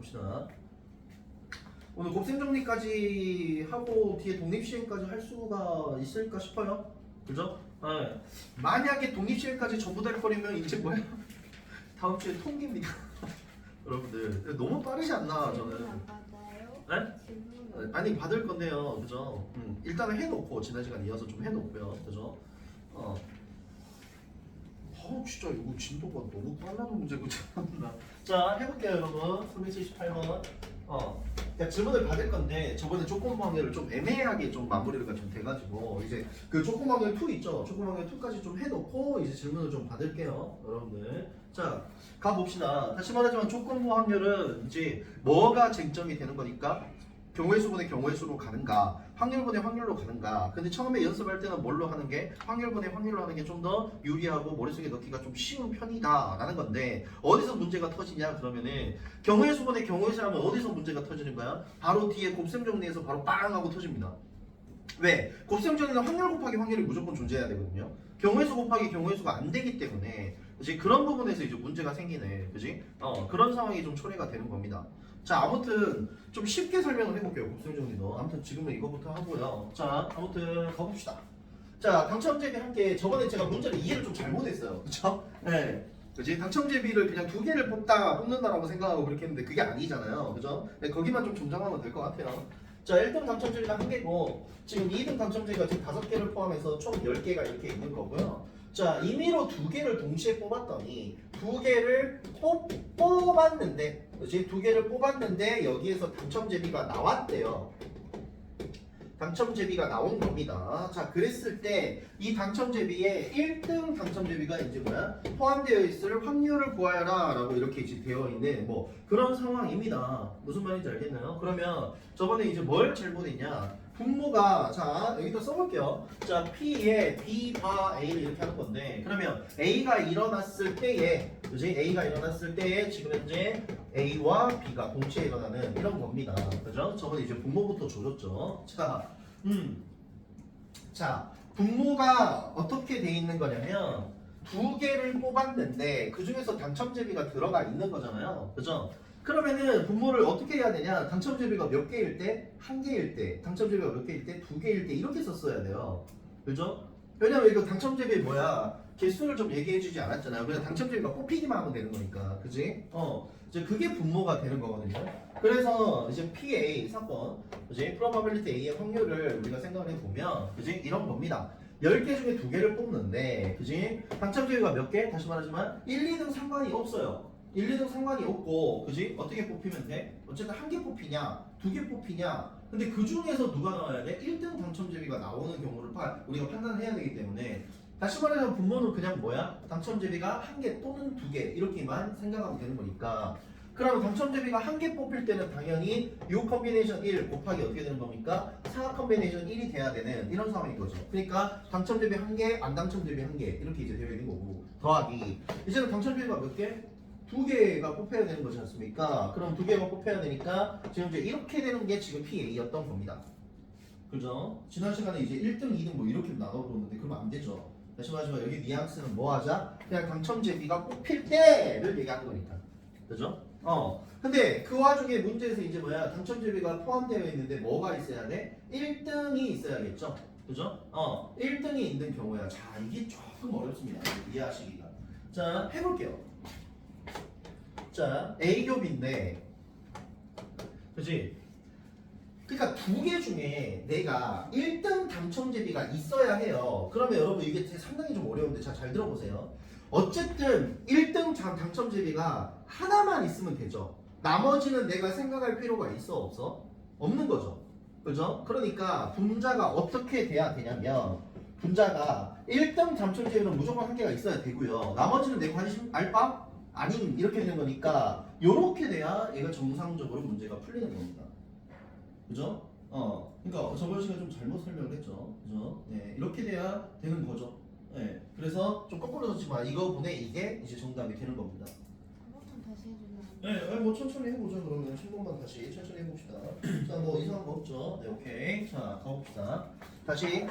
봅시다. 오늘 곱셈 정리까지 하고 뒤에 독립시행까지 할 수가 있을까 싶어요. 그죠? 네. 만약에 독립시행까지 전부 될 거리면 이제 뭐야? 다음 주에 통기입니다. 여러분들 너무 빠르지 않나 저는. 안 받아요? 네? 질문 아니 받을 건데요. 그죠? 일단은 해놓고 지난 시간 이어서 좀 해놓고요. 그죠? 진짜 이거 진도가 너무 빨라는 문제고 참나. 자 해볼게요 여러분. 378번. 그러니까 질문을 받을 건데 저번에 조건 확률을 좀 애매하게 좀 마무리가 좀 돼가지고 이제 그 조건 확률 2 있죠. 조건 확률 2까지 좀 해놓고 이제 질문을 좀 받을게요 여러분들. 자 가봅시다. 다시 말하지만 조건부 확률은 이제 뭐가 쟁점이 되는 거니까 경우의 수분의 경우의 수로 가는가 확률분의 확률로 가는가. 근데 처음에 연습할 때는 뭘로 하는 게 확률분의 확률로 하는 게 좀 더 유리하고 머릿속에 넣기가 좀 쉬운 편이다 라는 건데 어디서 문제가 터지냐 그러면은 경우의 수분의 경우의 수 하면 어디서 문제가 터지는 거야? 바로 뒤에 곱셈 정리에서 바로 빵 하고 터집니다. 왜? 곱셈 정리는 확률 곱하기 확률이 무조건 존재해야 되거든요. 경우의 수 곱하기 경우의 수가 안 되기 때문에 그치? 그런 부분에서 이제 문제가 생기네. 그지? 그런 상황이 좀 초래가 되는 겁니다. 자 아무튼 좀 쉽게 설명을 해볼게요. 곱셈 정리도. 아무튼 지금은 이거부터 하고요. 자 아무튼 가봅시다. 자 당첨제비 함께 저번에 제가 문제를 이해를 좀 잘못했어요. 그쵸? 네. 그지? 당첨제비를 그냥 두 개를 뽑는다라고 생각하고 그렇게 했는데 그게 아니잖아요. 그죠? 네, 거기만 좀 정정하면 될 것 같아요. 자 1등 당첨제비가 1개고 지금 2등 당첨제비가 지금 5개를 포함해서 총 10개가 이렇게 있는 거고요. 자 임의로 2개를 동시에 뽑았더니 2개를 뽑았는데 그치? 2개를 뽑았는데 여기에서 당첨제비가 나왔대요. 당첨제비가 나온 겁니다. 자 그랬을 때 이 당첨제비에 1등 당첨제비가 이제 뭐야? 포함되어 있을 확률을 구하여라 라고 이렇게 이제 되어 있는 뭐 그런 상황입니다. 무슨 말인지 알겠나요? 그러면 저번에 이제 뭘 잘못했냐? 분모가 자 여기다 써볼게요. 자 P에 B 바 A를 이렇게 하는 건데 그러면 A가 일어났을 때에 그지? A가 일어났을 때에 지금 현재 A와 B가 동시에 일어나는 이런 겁니다. 그죠? 저번에 이제 분모부터 줘줬죠. 자 분모가 어떻게 돼 있는 거냐면 2개를 뽑았는데 그 중에서 당첨제비가 들어가 있는 거잖아요. 그죠? 그러면은 분모를 어떻게 해야 되냐? 당첨제비가 몇 개일 때? 1개일 때. 당첨제비가 몇 개일 때? 2개일 때. 이렇게 썼어야 돼요. 그죠? 왜냐면 이거 당첨제비 뭐야? 개수를 좀 얘기해주지 않았잖아요. 그냥 당첨제비가 뽑히기만 하면 되는 거니까. 그지? 이제 그게 분모가 되는 거거든요. 그래서 이제 PA 사건, 그지? probability A의 확률을 우리가 생각을 해보면, 그지? 이런 겁니다. 10개 중에 2개를 뽑는데, 그지? 당첨제비가 몇 개? 다시 말하지만 1, 2등 상관이 없어요. 1, 2등 상관이 없고 그지? 어떻게 뽑히면 돼? 어쨌든 1개 뽑히냐 2개 뽑히냐 근데 그 중에서 누가 나와야 돼? 1등 당첨제비가 나오는 경우를 우리가 판단을 해야 되기 때문에 다시 말하면 분모는 그냥 뭐야? 당첨제비가 1개 또는 2개 이렇게만 생각하면 되는 거니까 그러면 당첨제비가 1개 뽑힐 때는 당연히 6 컨비네이션 1 곱하기 어떻게 되는 겁니까? 4 컨비네이션 1이 돼야 되는 이런 상황인 거죠. 그러니까 당첨제비 1개, 안 당첨제비 1개 이렇게 이제 되어 있는 거고 더하기 이제는 당첨제비가 몇 개? 2개가 뽑혀야 되는 거지 않습니까? 그럼 2개가 뽑혀야 되니까 지금 이제 이렇게 되는 게 지금 PA였던 겁니다. 그죠? 지난 시간에 이제 1등, 2등 뭐 이렇게 나눠보는데 그러면 안 되죠. 다시 말하지만 여기 뉘앙스는 뭐 하자? 그냥 당첨제비가 뽑힐 때를 얘기하는 거니까. 그죠? 근데 그 와중에 문제에서 이제 뭐야? 당첨제비가 포함되어 있는데 뭐가 있어야 돼? 1등이 있어야겠죠? 그죠? 1등이 있는 경우야. 자, 이게 조금 어렵습니다. 이해하시기가. 자, 해볼게요. 자, A겹인데, 그치? 그러니까 2개 중에 내가 1등 당첨제비가 있어야 해요. 그러면 여러분 이게 상당히 좀 어려운데 잘 들어보세요. 어쨌든 1등 당첨제비가 하나만 있으면 되죠. 나머지는 내가 생각할 필요가 있어 없어? 없는 거죠. 그죠? 그러니까 분자가 어떻게 돼야 되냐면 분자가 1등 당첨제비는 무조건 1개가 있어야 되고요. 나머지는 내 관심 알바? 아닌 이렇게 되는 거니까 요렇게 돼야 얘가 정상적으로 문제가 풀리는 겁니다. 그죠? 그러니까 저번 시간에 좀 잘못 설명을 했죠. 그죠? 네, 이렇게 돼야 되는 거죠. 네, 그래서 좀 거꾸로 썼지만 이거분의 이게 이제 정답이 되는 겁니다. 한 번만 다시 해주면 네, 뭐 천천히 해보죠. 그러면 10번만 다시 천천히 해봅시다. 자, 뭐 이상한 거 없죠? 네, 오케이. 자, 가봅시다. 다시.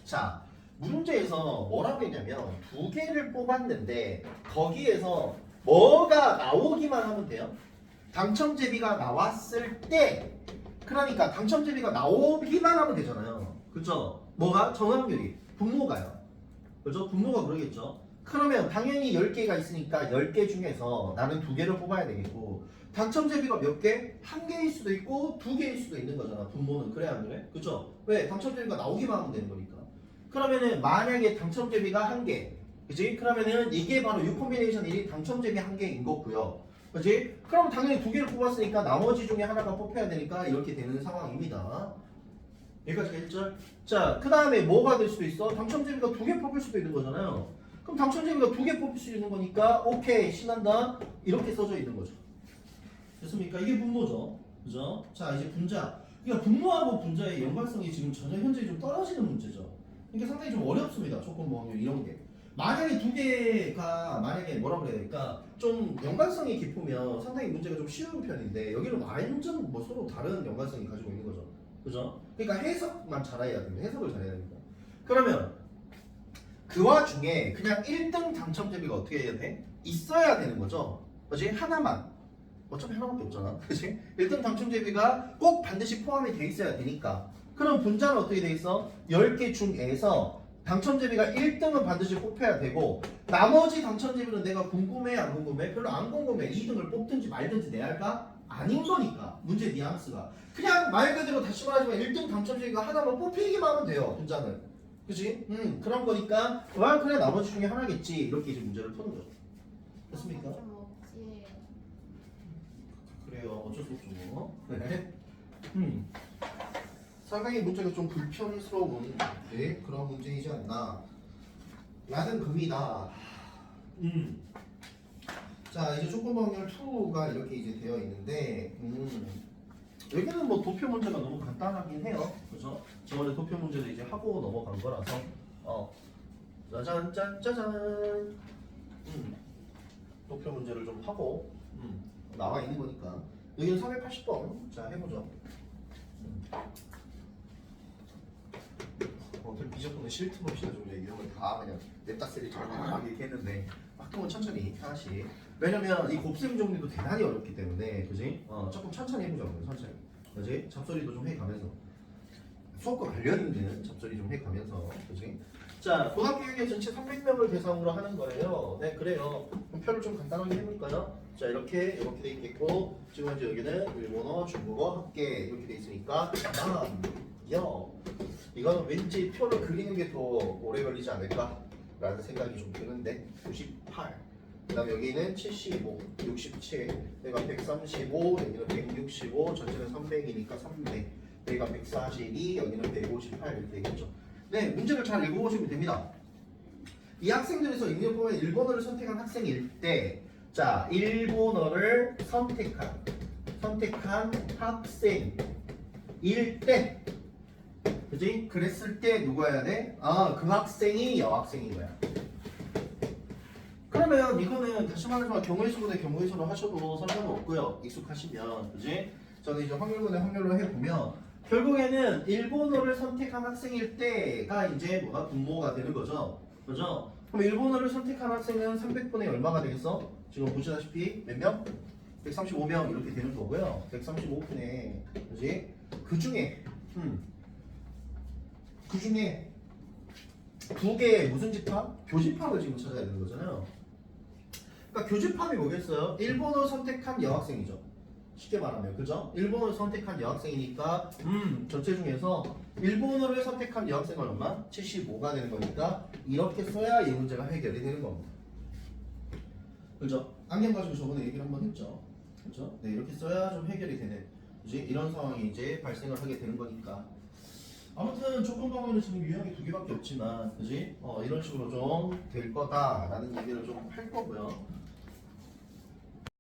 자. 문제에서 뭐라고 했냐면 2개를 뽑았는데 거기에서 뭐가 나오기만 하면 돼요. 당첨제비가 나왔을 때 그러니까 당첨제비가 나오기만 하면 되잖아요. 그죠? 뭐가? 전환율이 분모가요. 그죠? 분모가 그러겠죠. 그러면 당연히 10개가 있으니까 10개 중에서 나는 2개를 뽑아야 되겠고 당첨제비가 몇 개? 1개일 수도 있고 2개일 수도 있는 거잖아. 분모는. 그래 안 그래? 그죠? 왜? 당첨제비가 나오기만 하면 되는 거니까. 그러면은 만약에 당첨제비가 1개 그지? 그러면은 이게 바로 6콤비네이션 1이 당첨제비 1개인 거고요. 그지? 그럼 당연히 2개를 뽑았으니까 나머지 중에 하나가 뽑혀야 되니까 이렇게 되는 상황입니다. 여기까지가 1절. 자, 그 다음에 뭐가 될 수도 있어? 당첨제비가 2개 뽑을 수도 있는 거잖아요. 그럼 당첨제비가 2개 뽑을 수 있는 거니까 오케이 신난다 이렇게 써져 있는 거죠. 됐습니까? 이게 분모죠. 그죠? 자 이제 분자. 그러니까 분모하고 분자의 연관성이 지금 전혀 현재 좀 떨어지는 문제죠. 그러니까 상당히 좀 어렵습니다. 조건부 확률 이런 게. 만약에 2개가 만약에 뭐라 그래야 될까? 좀 연관성이 깊으면 상당히 문제가 좀 쉬운 편인데 여기는 완전 뭐 서로 다른 연관성이 가지고 있는 거죠. 그죠? 그러니까 해석만 잘해야 됩니다. 해석을 잘해야 됩니다. 그러면 그 와중에 그냥 1등 당첨제비가 어떻게 해야 돼? 있어야 되는 거죠. 그지? 하나만. 어차피 하나밖에 없잖아. 그지? 1등 당첨제비가 꼭 반드시 포함이 돼 있어야 되니까. 그럼 분자는 어떻게 돼 있어? 10개 중에서 당첨제비가 1등은 반드시 뽑혀야 되고 나머지 당첨제비는 내가 궁금해 안 궁금해? 별로 안 궁금해. 2등을 뽑든지 말든지 내야 할까? 아닌 거니까. 문제 뉘앙스가. 그냥 말 그대로 다시 말하지만 1등 당첨제비가 하나만 뽑히기만 하면 돼요. 분자는. 그치? 그런 거니까 와 그래 나머지 중에 하나겠지 이렇게 이제 문제를 푸는 거죠. 됐습니까? 좀 억지예요. 그래요. 어쩔 수 없죠. 뭐. 네. 상당히 문제가 좀 불편스러운 네, 그런 문제이지 않나. 라는 겁니다. 자 이제 조건부 확률 2가 이렇게 이제 되어 있는데 여기는 뭐 도표 문제가 너무 간단하긴 해요. 그죠? 저번에 도표 문제도 이제 하고 넘어간 거라서 짜잔 짠짜잔 도표 문제를 좀 하고 나와 있는 거니까 여기는 380번 자 해보죠. 오늘 비저분은 실트 봅시다 좀 이런 걸 다 그냥 냅다 쓰리 막 이렇게 했는데 학교는 천천히 하나씩 왜냐면 이 곱셈 정리도 대단히 어렵기 때문에 그지? 조금 천천히 해보자고요. 천천히 그지? 잡소리도 좀 해가면서 수업과 관련 있는 잡소리 좀 해가면서 그지? 자 고등학교 6년 전체 300명을 대상으로 하는 거예요. 네 그래요. 그럼 표를 좀 간단하게 해볼까요? 자 이렇게 돼 있겠고 지금 현재 여기는 일본어, 중국어, 학계 이렇게 돼 있으니까 이거는 왠지 표를 그리는 게 더 오래 걸리지 않을까 라는 생각이 좀 드는데 98 그 다음에 여기는 75, 67 내가 135, 여기는 165 전체는 300이니까 300 여기가 142, 여기는 158 이렇게 되겠죠. 네 문제를 잘 읽어보시면 됩니다. 이 학생들에서 보면 일본어를 선택한 학생일 때 자 일본어를 선택한 학생일 때 그지? 그랬을 때 누가 해야 돼? 그 학생이 여학생인 거야. 그러면 이거는 다시 말해서 경우의 수분에 경우의 수로 하셔도 상관은 없고요. 익숙하시면 그지? 저는 이제 확률분의 확률로 해보면 결국에는 일본어를 선택한 학생일 때가 이제 뭐가 분모가 되는 거죠. 그죠? 그럼 일본어를 선택한 학생은 300분의 얼마가 되겠어? 지금 보시다시피 몇 명? 135명 이렇게 되는 거고요. 135분의 그지? 그 중에 2개의 무슨 집합? 교집합을 지금 찾아야 되는 거잖아요. 그러니까 교집합이 뭐겠어요? 일본어 선택한 여학생이죠. 쉽게 말하면 그죠? 일본어를 선택한 여학생이니까 전체 중에서 일본어를 선택한 여학생은 얼마? 75가 되는 거니까 이렇게 써야 이 문제가 해결이 되는 겁니다. 그죠? 안경 가지고 저번에 얘기를 한번 했죠. 그죠? 네 이렇게 써야 좀 해결이 되는 그지? 이런 상황이 이제 발생을 하게 되는 거니까 아무튼 조건 방법은 지금 유형이 2개밖에 없지만 그지? 이런 식으로 좀 될 거다라는 얘기를 좀 할 거고요.